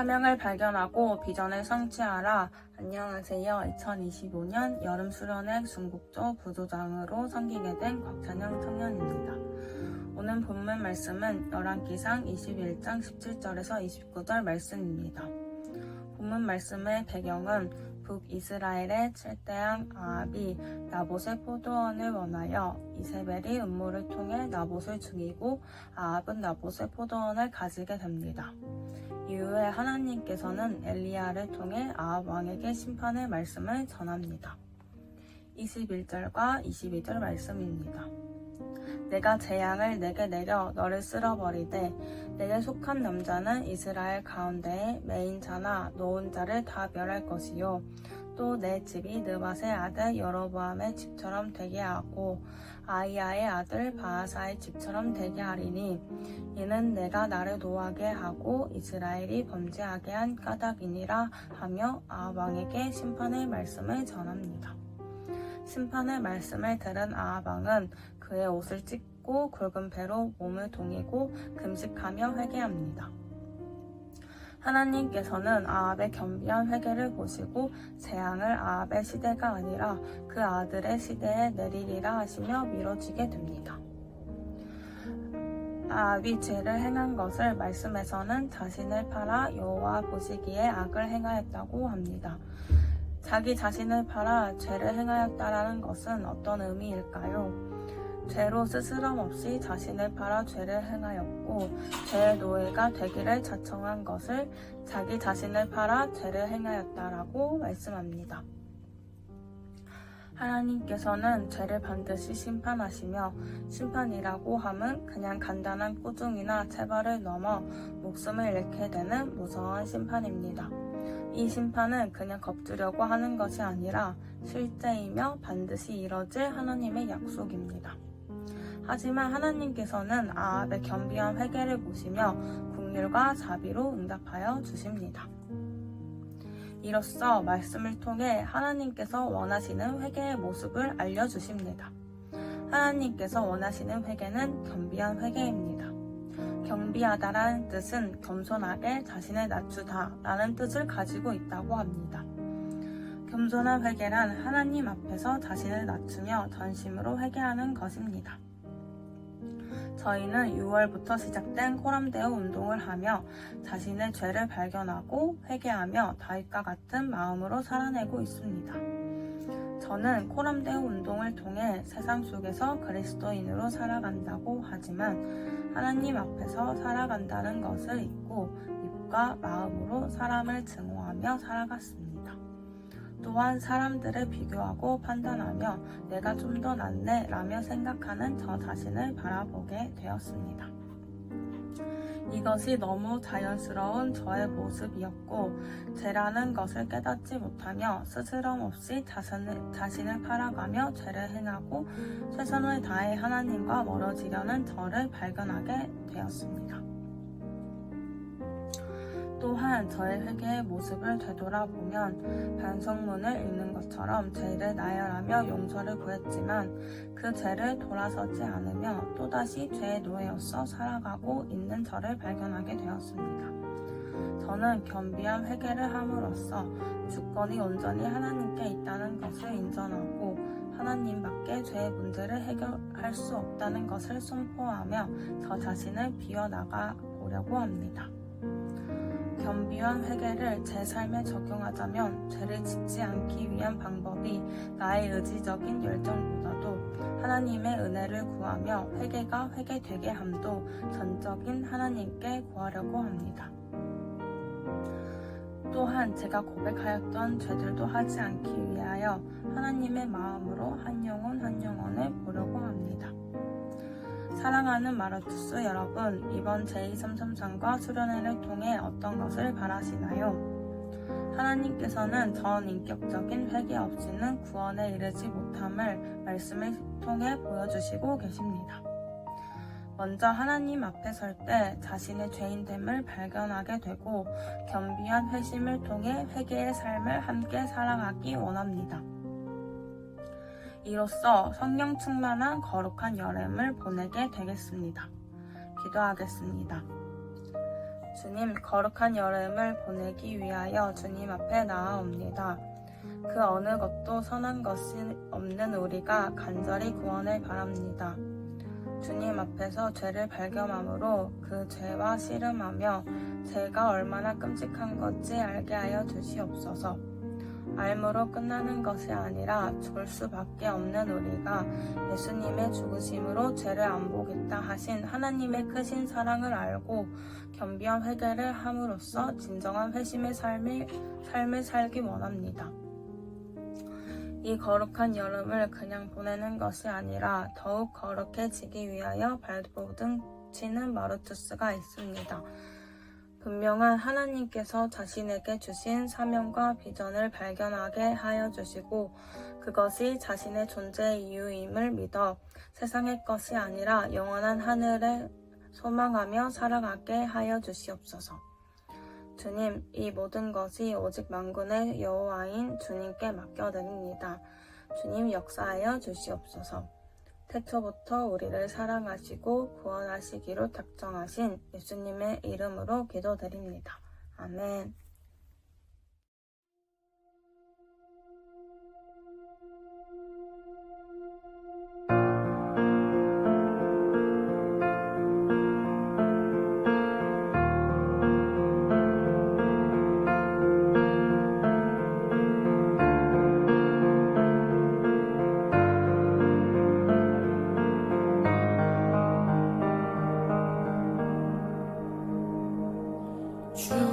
사명을 발견하고 비전을 성취하라. 안녕하세요. 2025년 여름 수련회 중국조 부조장으로 섬기게 된 곽찬영 청년입니다. 오늘 본문 말씀은 열왕기상 21장 17절에서 29절 말씀입니다. 본문 말씀의 배경은 북이스라엘의 7대왕 아합이 나봇의 포도원을 원하여 이세벨이 음모를 통해 나봇을 죽이고 아합은 나봇의 포도원을 가지게 됩니다. 이후에 하나님께서는 엘리야를 통해 아합 왕에게 심판의 말씀을 전합니다. 21절과 22절 말씀입니다. 내가 재앙을 내게 내려 너를 쓸어버리되 내게 속한 남자는 이스라엘 가운데에 매인 자나 노은 자를 다 멸할 것이요 또 내 집이 느밧의 아들 여로보암의 집처럼 되게 하고 아이야의 아들 바아사의 집처럼 되게 하리니 이는 내가 나를 노하게 하고 이스라엘이 범죄하게 한 까닭이니라 하며 아합 왕에게 심판의 말씀을 전합니다. 심판의 말씀을 들은 아합 왕은 그의 옷을 찢고 굵은 배로 몸을 동이고 금식하며 회개합니다. 하나님께서는 아합의 겸비한 회개를 보시고 재앙을 아합의 시대가 아니라 그 아들의 시대에 내리리라 하시며 미뤄지게 됩니다. 아합이 죄를 행한 것을 말씀에서는 자신을 팔아 여호와 보시기에 악을 행하였다고 합니다. 자기 자신을 팔아 죄를 행하였다라는 것은 어떤 의미일까요? 죄로 스스럼 없이 자신을 팔아 죄를 행하였고 죄의 노예가 되기를 자청한 것을 자기 자신을 팔아 죄를 행하였다라고 말씀합니다. 하나님께서는 죄를 반드시 심판하시며 심판이라고 함은 그냥 간단한 꾸중이나 체벌을 넘어 목숨을 잃게 되는 무서운 심판입니다. 이 심판은 그냥 겁주려고 하는 것이 아니라 실제이며 반드시 이뤄질 하나님의 약속입니다. 하지만 하나님께서는 아합의 겸비한 회개를 보시며 긍휼과 자비로 응답하여 주십니다. 이로써 말씀을 통해 하나님께서 원하시는 회개의 모습을 알려주십니다. 하나님께서 원하시는 회개는 겸비한 회개입니다. 겸비하다라는 뜻은 겸손하게 자신을 낮추다 라는 뜻을 가지고 있다고 합니다. 겸손한 회개란 하나님 앞에서 자신을 낮추며 전심으로 회개하는 것입니다. 저희는 6월부터 시작된 코람데오 운동을 하며 자신의 죄를 발견하고 회개하며 다윗과 같은 마음으로 살아내고 있습니다. 저는 코람데오 운동을 통해 세상 속에서 그리스도인으로 살아간다고 하지만 하나님 앞에서 살아간다는 것을 잊고 입과 마음으로 사람을 증오하며 살아갔습니다. 또한 사람들을 비교하고 판단하며 내가 좀 더 낫네 라며 생각하는 저 자신을 바라보게 되었습니다. 이것이 너무 자연스러운 저의 모습이었고 죄라는 것을 깨닫지 못하며 스스럼 없이 자신을 팔아가며 죄를 행하고 최선을 다해 하나님과 멀어지려는 저를 발견하게 되었습니다. 또한 저의 회개의 모습을 되돌아보면 반성문을 읽는 것처럼 죄를 나열하며 용서를 구했지만 그 죄를 돌아서지 않으며 또다시 죄의 노예로서 살아가고 있는 저를 발견하게 되었습니다. 저는 겸비한 회개를 함으로써 주권이 온전히 하나님께 있다는 것을 인정하고 하나님밖에 죄의 문제를 해결할 수 없다는 것을 선포하며 저 자신을 비워나가 보려고 합니다. 겸비한 회개를 제 삶에 적용하자면 죄를 짓지 않기 위한 방법이 나의 의지적인 열정보다도 하나님의 은혜를 구하며 회개가 회개되게 함도 전적인 하나님께 구하려고 합니다. 또한 제가 고백하였던 죄들도 하지 않기 위하여 하나님의 마음으로 한 영혼을 보려고 합니다. 사랑하는 마르투스 여러분, 이번 제2333과 수련회를 통해 어떤 것을 바라시나요? 하나님께서는 전인격적인 회개 없이는 구원에 이르지 못함을 말씀을 통해 보여주시고 계십니다. 먼저 하나님 앞에 설 때 자신의 죄인됨을 발견하게 되고 겸비한 회심을 통해 회개의 삶을 함께 살아가기 원합니다. 이로써 성령 충만한 거룩한 여름을 보내게 되겠습니다. 기도하겠습니다. 주님, 거룩한 여름을 보내기 위하여 주님 앞에 나아옵니다. 그 어느 것도 선한 것이 없는 우리가 간절히 구원을 바랍니다. 주님 앞에서 죄를 발견함으로 그 죄와 씨름하며 죄가 얼마나 끔찍한 건지 알게 하여 주시옵소서. 알므로 끝나는 것이 아니라 죽을 수밖에 없는 우리가 예수님의 죽으심으로 죄를 안 보겠다 하신 하나님의 크신 사랑을 알고 겸비한 회개를 함으로써 진정한 회심의 삶을 살기 원합니다. 이 거룩한 여름을 그냥 보내는 것이 아니라 더욱 거룩해지기 위하여 발버둥치는 마르투스가 있습니다. 분명한 하나님께서 자신에게 주신 사명과 비전을 발견하게 하여 주시고 그것이 자신의 존재의 이유임을 믿어 세상의 것이 아니라 영원한 하늘을 소망하며 살아가게 하여 주시옵소서. 주님, 이 모든 것이 오직 만군의 여호와인 주님께 맡겨드립니다. 주님 역사하여 주시옵소서. 태초부터 우리를 사랑하시고 구원하시기로 작정하신 예수님의 이름으로 기도드립니다. 아멘. 주